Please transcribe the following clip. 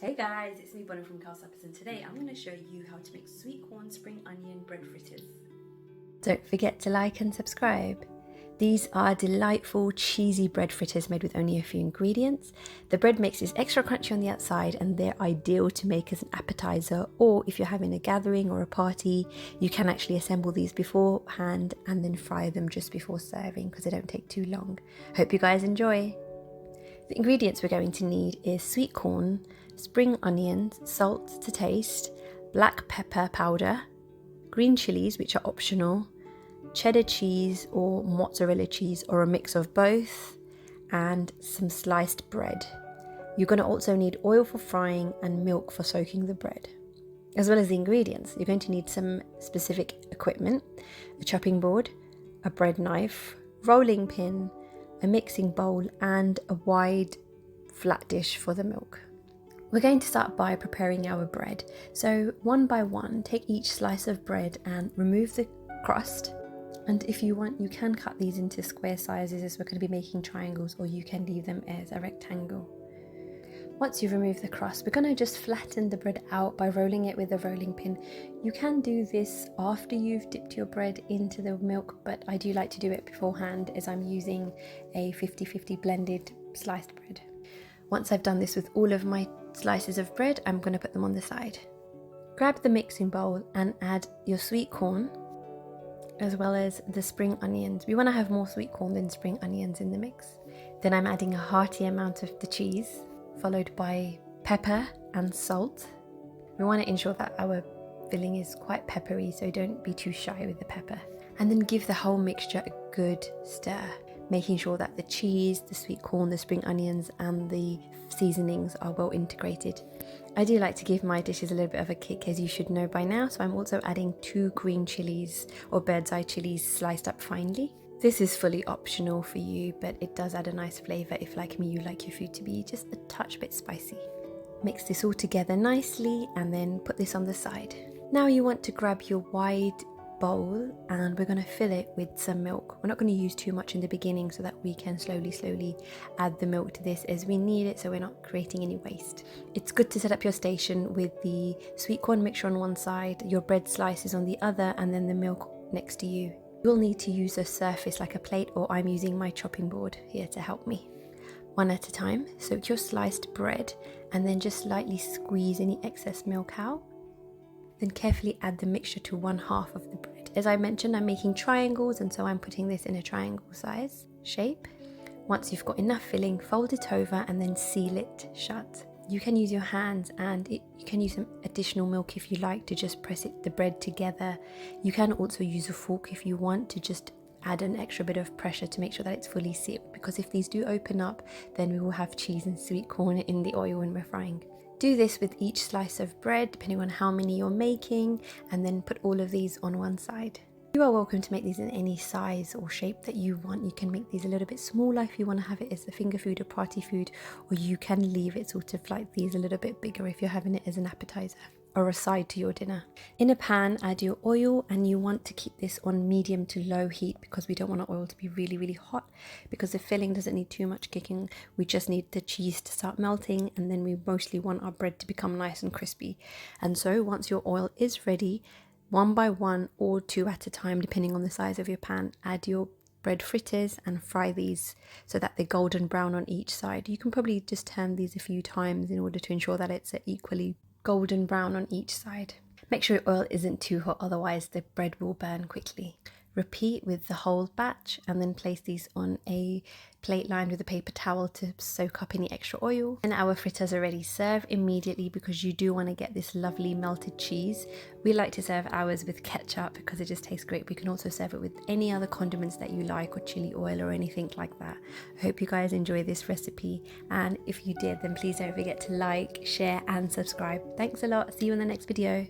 Hey guys, it's me Punam from Khao, and today I'm going to show you how to make sweet corn spring onion bread fritters. Don't forget to like and subscribe. These are delightful cheesy bread fritters made with only a few ingredients. The bread mix is extra crunchy on the outside and they're ideal to make as an appetizer, or if you're having a gathering or a party, you can actually assemble these beforehand and then fry them just before serving because they don't take too long. Hope you guys enjoy. The ingredients we're going to need is sweet corn, spring onions, salt to taste, black pepper powder, green chillies which are optional, cheddar cheese or mozzarella cheese or a mix of both, and some sliced bread. You're going to also need oil for frying and milk for soaking the bread. As well as the ingredients, you're going to need some specific equipment: a chopping board, a bread knife, rolling pin, a mixing bowl and a wide flat dish for the milk. We're going to start by preparing our bread. So one by one, take each slice of bread and remove the crust. And if you want, you can cut these into square sizes as we're going to be making triangles, or you can leave them as a rectangle. Once you've removed the crust, we're going to just flatten the bread out by rolling it with a rolling pin. You can do this after you've dipped your bread into the milk, but I do like to do it beforehand as I'm using a 50-50 blended sliced bread. Once I've done this with all of my slices of bread, I'm going to put them on the side. Grab the mixing bowl and add your sweet corn as well as the spring onions. We want to have more sweet corn than spring onions in the mix. Then I'm adding a hearty amount of the cheese, followed by pepper and salt. We want to ensure that our filling is quite peppery, so don't be too shy with the pepper. And then give the whole mixture a good stir, making sure that the cheese, the sweet corn, the spring onions and the seasonings are well integrated. I do like to give my dishes a little bit of a kick, as you should know by now, so I'm also adding 2 green chillies or bird's eye chillies sliced up finely. This is fully optional for you, but it does add a nice flavour if, like me, you like your food to be just a touch bit spicy. Mix this all together nicely and then put this on the side. Now you want to grab your wide bowl and we're going to fill it with some milk. We're not going to use too much in the beginning so that we can slowly add the milk to this as we need it, so we're not creating any waste. It's good to set up your station with the sweet corn mixture on one side, your bread slices on the other, and then the milk next to you. You'll need to use a surface like a plate, or I'm using my chopping board here to help me. One at a time, soak your sliced bread and then just lightly squeeze any excess milk out. Then carefully add the mixture to 1/2 of the bread. As I mentioned, I'm making triangles, and so I'm putting this in a triangle size shape. Once you've got enough filling, fold it over and then seal it shut. You can use your hands, and you can use some additional milk if you like to just press the bread together. You can also use a fork if you want to just add an extra bit of pressure to make sure that it's fully sealed, because if these do open up, then we will have cheese and sweet corn in the oil when we're frying. Do this with each slice of bread, depending on how many you're making, and then put all of these on one side. You are welcome to make these in any size or shape that you want. You can make these a little bit smaller if you want to have it as a finger food or party food, or you can leave it sort of like these a little bit bigger if you're having it as an appetizer or a side to your dinner. In a pan, add your oil, and you want to keep this on medium to low heat because we don't want our oil to be really hot, because the filling doesn't need too much cooking. We just need the cheese to start melting, and then we mostly want our bread to become nice and crispy. And so once your oil is ready, one by one or 2 at a time, depending on the size of your pan, add your bread fritters and fry these so that they're golden brown on each side. You can probably just turn these a few times in order to ensure that it's equally golden brown on each side. Make sure your oil isn't too hot, otherwise the bread will burn quickly. Repeat with the whole batch and then place these on a plate lined with a paper towel to soak up any extra oil. And our fritters are ready. Serve immediately because you do want to get this lovely melted cheese. We like to serve ours with ketchup because it just tastes great. We can also serve it with any other condiments that you like, or chili oil or anything like that. I hope you guys enjoy this recipe, and if you did, then please don't forget to like, share and subscribe. Thanks a lot. See you in the next video.